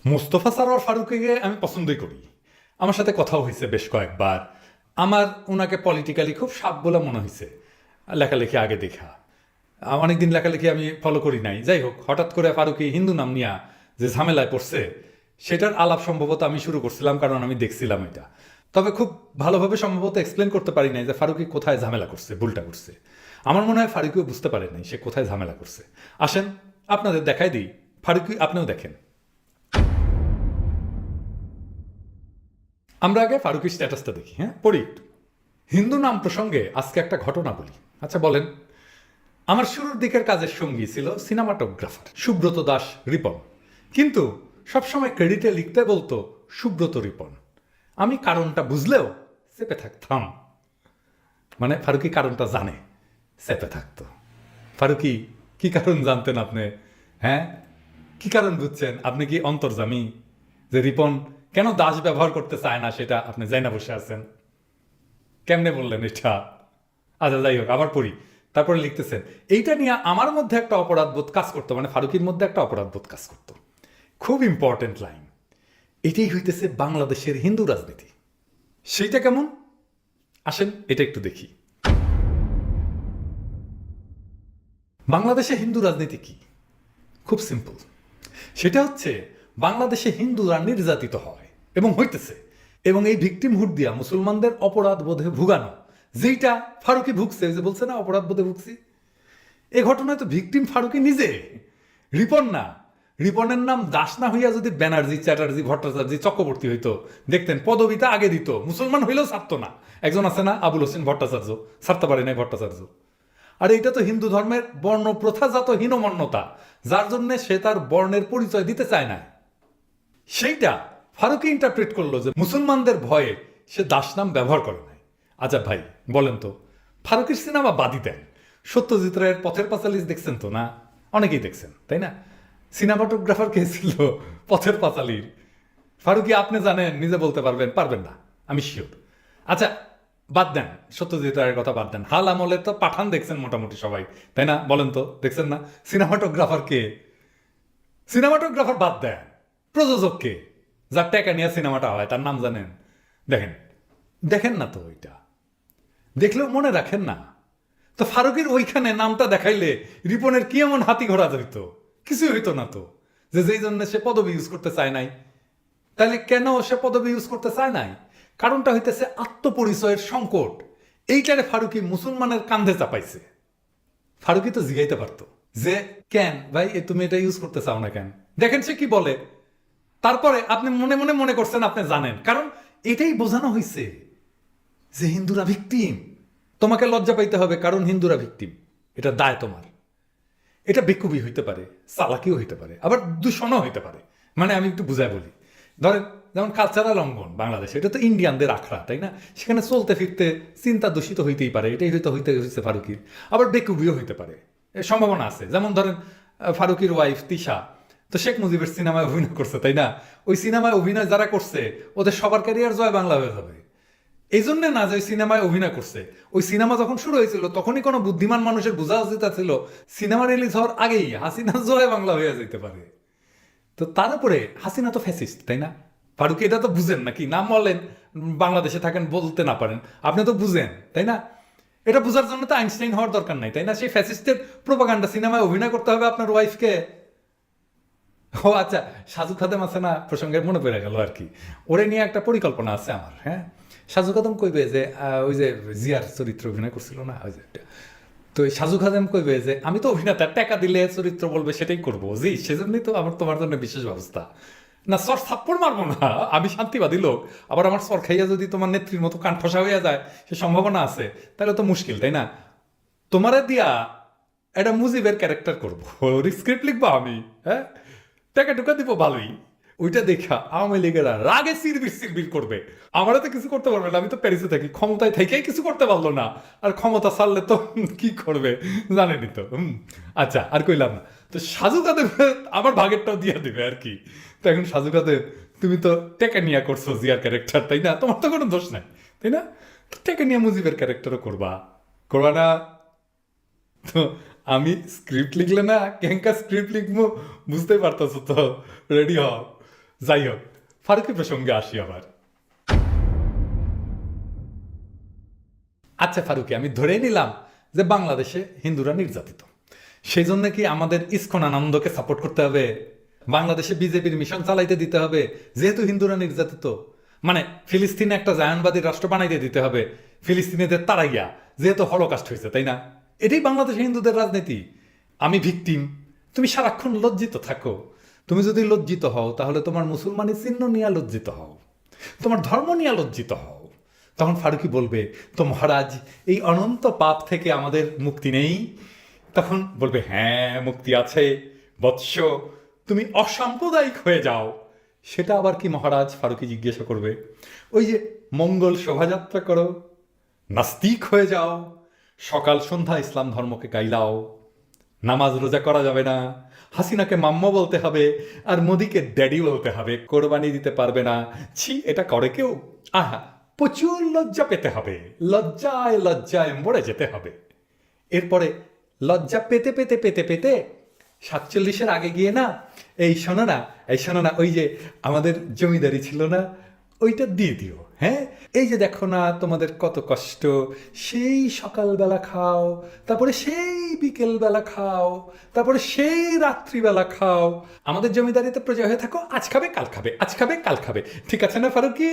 মোস্তফা সরোয়ার ফারুকীকে আমি পছন্দই করি। আমার সাথে কথাও হয়েছে বেশ কয়েকবার। আমার ওনাকে পলিটিক্যালি খুব সাপ বলে মনে হয়েছে লেখালেখি আগে দেখা। অনেকদিন লেখালেখি আমি ফলো করি নাই। যাই হোক, হঠাৎ করে ফারুকী হিন্দু নাম নিয়া যে ঝামেলায় পড়ছে, সেটার আলাপ সম্ভবত আমি শুরু করছিলাম, কারণ আমি দেখছিলাম এটা। তবে খুব ভালোভাবে সম্ভবত এক্সপ্লেন করতে পারি নাই যে ফারুকী কোথায় ঝামেলা করছে, ভুলটা করছে। আমার মনে হয় ফারুকীও বুঝতে পারে নাই সে কোথায় ঝামেলা করছে। আসেন আপনাদের দেখাই দিই, ফারুকী আপনিও দেখেন। আমরা আগে ফারুকীর স্ট্যাটাসটা দেখি, হ্যাঁ পড়ি একটু। হিন্দু নাম প্রসঙ্গে আজকে একটা ঘটনা বলি। আচ্ছা বলেন, আমার শুরুর দিকের কাজের সঙ্গী ছিল সিনেমাটোগ্রাফার সুব্রত দাস রিপন, কিন্তু সবসময় ক্রেডিটে লিখতে বলতো সুব্রত রিপন। আমি কারণটা বুঝলেও চেপে থাকতাম। মানে ফারুকী কারণটা জানে, চেপে থাকতো। ফারুকী, কি কারণ জানতেন আপনি? হ্যাঁ, কি কারণ বুঝছেন? আপনি কি অন্তর্জামী যে রিপন কেন দাস ব্যবহার করতে চায় না সেটা আপনি যাই না বসে আছেন? কেমনে বললেন এটা? আচ্ছা যাই হোক, আবার পড়ি। তারপরে লিখতেছেন, এইটা নিয়ে আমার মধ্যে একটা অপরাধ বোধ কাজ করতো, মানে ফারুকীর মধ্যে একটা অপরাধ বোধ কাজ করতো। খুব ইম্পর্টেন্ট লাইন। এটাই হইতেছে বাংলাদেশের হিন্দু রাজনীতি। সেইটা কেমন? আসেন এটা একটু দেখি। বাংলাদেশে হিন্দু রাজনীতি কি? খুব সিম্পল। সেটা হচ্ছে বাংলাদেশে হিন্দুরা নির্যাতিত হয় এবং হইতেছে, এবং এই ভিকটিমহুড দিয়া মুসলমানদের অপরাধ বোধে ভুগানো, যেইটা ফারুকী ভুগছে। যে বলছে না অপরাধ বোধে ভুগছি, এই ঘটনায় তো ভিকটিম ফারুকী নিজে, রিপন না। রিপনের নাম দাস না হইয়া যদি ব্যানার্জি, চ্যাটার্জি, ভট্টাচার্য, চক্রবর্তী হইতো, দেখতেন পদবিটা আগে দিত, মুসলমান হইলেও ছাড়তো না। একজন আছে না আবুল হোসেন ভট্টাচার্য, ছাড়তে পারে নাই ভট্টাচার্য। আর এটা তো হিন্দু ধর্মের বর্ণ প্রথাজাত হীনমন্যতা, যার জন্য সে তার বর্ণের পরিচয় দিতে চায় না। সেইটা ফারুকী ইন্টারপ্রেট করলো যে মুসলমানদের ভয়ে সে দাস নাম ব্যবহার করে নাই। আচ্ছা ভাই বলেন তো, ফারুকীর সিনেমা বাদই দেন, সত্যজিৎ রায়ের পথের পাঁচালী দেখছেন তো? না, অনেকেই দেখছেন তাই না? সিনেমাটোগ্রাফার কে ছিল পথের পাঁচালীর? ফারুকী আপনি জানেন, নিজে বলতে পারবেন? পারবেন না, আমি শিওর। আচ্ছা বাদ দেন, সত্যজিৎ রায়ের কথা বাদ দেন। হাল আমলে তো পাঠান দেখছেন মোটামুটি সবাই, তাই না? বলেন তো দেখছেন না? সিনেমাটোগ্রাফার কে? সিনেমাটোগ্রাফার বাদ দেন, প্রযোজক কে? যার টাকা নিয়ে সিনেমাটা হয় তার নাম জানেন? দেখেন, দেখেন না তো ওইটা, দেখলেও মনে রাখেন না। তো ফারুকের ওইখানে নামটা দেখাইলে রিপনের কি এমন হাতি ঘোড়া হইতো? কিছু হইতো না তো। যে যেই জন্য সে পদবি ইউজ করতে চায় নাই। তাহলে কেন সে পদবি ইউজ করতে চায় নাই? কারণটা হইতেছে আত্মপরিচয়ের সংকট। এইটারে ফারুকি মুসলমানের কান্ধে চাপাইছে। ফারুকি তো জিগাইতে পারতো যে কেন ভাই তুমি এটা ইউজ করতে চাও না কেন? দেখেন সে কি বলে। তারপরে আপনি মনে মনে মনে করছেন আপনি জানেন, কারণ এটাই বোঝানো হয়েছে যে হিন্দুরা ভিকটিম। তোমাকে লজ্জা পাইতে হবে কারণ হিন্দুরা ভিকটিম, এটা দায় তোমার। এটা বেকুবি হইতে পারে, চালাকিও হইতে পারে, আবার দূষণও হইতে পারে। মানে আমি একটু বুঝাই বলি। ধরেন যেমন কালচারাল অঙ্গন বাংলাদেশে, এটা তো ইন্ডিয়ানদের আখড়া তাই না? সেখানে চলতে ফিরতে চিন্তা দূষিত হইতেই পারে, এটাই হয়তো হইতে হয়েছে ফারুকির। আবার বেকুবিও হইতে পারে, এর সম্ভাবনা আছে। যেমন ধরেন ফারুকির ওয়াইফ তিশা তো শেখ মুজিবের সিনেমায় অভিনয় করছে তাই না? ওই সিনেমায় অভিনয় যারা করছে ওদের সবার ক্যারিয়ার জয় বাংলা হয়ে যাবে। এই জন্য না যে ওই সিনেমায় অভিনয় করছে, ওই সিনেমা যখন শুরু হয়েছিল তখনই কোনো বুদ্ধিমান মানুষের বোঝা উচিত ছিল সিনেমা রিলিজ হওয়ার আগেই হাসিনা জয় বাংলা হয়ে যেতে পারে। তো তার উপরে হাসিনা তো ফ্যাসিস্ট তাই না? ফারুকি এটা তো বুঝেন নাকি? নাম বলেন, বাংলাদেশে থাকেন বলতে না পারেন, আপনি তো বুঝেন তাই না? এটা বুঝার জন্য তো আইনস্টাইন হওয়ার দরকার নাই তাই না? সেই ফ্যাসিস্টের প্রোপাগান্ডা সিনেমায় অভিনয় করতে হবে আপনার ওয়াইফকে? ও আচ্ছা, সাজু খাদেম আছে না প্রসঙ্গে মনে পড়ে গেল আর কি। ওরে নিয়ে একটা পরিকল্পনা আছে আমার। হ্যাঁ, সাজু খাদেম কইবে যে ওই যে জিয়ার চরিত্র অভিনয় করছিল না ওই যে, তো ওই সাজু খাদেম কইবে যে আমি তো অভিনেতা, টাকা দিলে চরিত্র বলবে সেটাই করবো। জি সেজন্যই তো আমার তোমার জন্য বিশেষ ব্যবস্থা। না সর থাপ্পড় মারবো না, আমি শান্তিবাদী লোক। আবার আমার সর খাইয়া যদি তোমার নেত্রীর মতো কান ঠসা হইয়া যায় সে সম্ভাবনা আছে, তাহলে তো মুশকিল তাই না? তোমারে দিয়া একটা মুজিবের ক্যারেক্টার করবো, স্ক্রিপ্ট লিখবো আমি। হ্যাঁ, টাকা টুকা দিব ভালোই। ওইটা দেখা আওয়ামী লীগেরা রাগে সিরবির সিরবির করবে। আমারও তো কিছু করতে পারবে না, আমি তো প্যারিসে থাকি, ক্ষমতায় থেকেই কিছু করতে পারলো না। আর ক্ষমতা ছাড়লে তো কি করবে জানেনি তো। আচ্ছা আর কইলাম না। তো সাজু কাদের আমার ভাগেরটাও দিয়ে দিবে আর কি। তো এখন সাজু কাদের তুমি তো টেকা নিয়ে করছো জিয়ার ক্যারেক্টার তাই না? তোমার তো কোনো দোষ নাই তাই না? তো টেকা নিয়ে মুজিবের ক্যারেক্টারও করবা, করবা না? তো আমি স্ক্রিপ্ট লিখলে না কেঙ্কা স্ক্রিপ্ট লিখবো বুঝতেই পারতেছো তো। রেডি হও, যাই হোক, ফারুকি প্রসঙ্গে আসি আবার। আচ্ছা ফারুকি, আমি ধরে নিলাম যে বাংলাদেশে হিন্দুরা নির্যাতিত, সেই জন্য কি আমাদের ইসকন আনন্দকে সাপোর্ট করতে হবে? বাংলাদেশে বিজেপির মিশন চালাইতে দিতে হবে যেহেতু হিন্দুরা নির্যাতিত? মানে ফিলিস্তিনে একটা জায়নবাদী রাষ্ট্র বানাইতে দিতে হবে ফিলিস্তিনিদের তাড়াইয়া, যেহেতু হলোকাস্ট হয়েছে, তাই না? এটাই বাংলাদেশে হিন্দুদের রাজনীতি। আমি ভিকটিম, তুমি সারাক্ষণ লজ্জিত থাকো। তুমি যদি লজ্জিত হও তাহলে তোমার মুসলমানি চিহ্ন নিয়ে লজ্জিত হও, তোমার ধর্ম নিয়ে লজ্জিত হও। তখন ফারুকি বলবে, তো মহারাজ এই অনন্ত পাপ থেকে আমাদের মুক্তি নেই? তখন বলবে, হ্যাঁ মুক্তি আছে বৎস, তুমি অসাম্প্রদায়িক হয়ে যাও। সেটা আবার কি মহারাজ? ফারুকি জিজ্ঞাসা করবে। ওই যে মঙ্গল শোভাযাত্রা করো, নাস্তিক হয়ে যাও, সকাল সন্ধ্যা ইসলাম ধর্মকে গাইলাও, নামাজ রোজা করা যাবে না, হাসিনাকে মাম্মা বলতে হবে আর মোদিকে ড্যাডি বলতে হবে, কোরবানি দিতে পারবে না, ছি এটা করে কেউ? আহা, প্রচুর লজ্জা পেতে হবে, লজ্জায় লজ্জায় মরে যেতে হবে। এরপরে লজ্জা পেতে পেতে পেতে পেতে 47-এর আগে গিয়ে না, এই শোনো না, এই শোনো না, ওই যে আমাদের জমিদারি ছিল না, ওইটা দিয়ে দিও। হ্যাঁ, এই যে দেখো না তোমাদের কত কষ্ট, সেই সকালবেলা খাও, তারপরে সেই বিকেলবেলা খাও, তারপরে সেই রাত্রিবেলা খাও, আমাদের জমিদারিতে প্রজা হয়ে থাকো, আজ খাবে কাল খাবে, আজ খাবে কাল খাবে। ঠিক আছে না ফারুকি?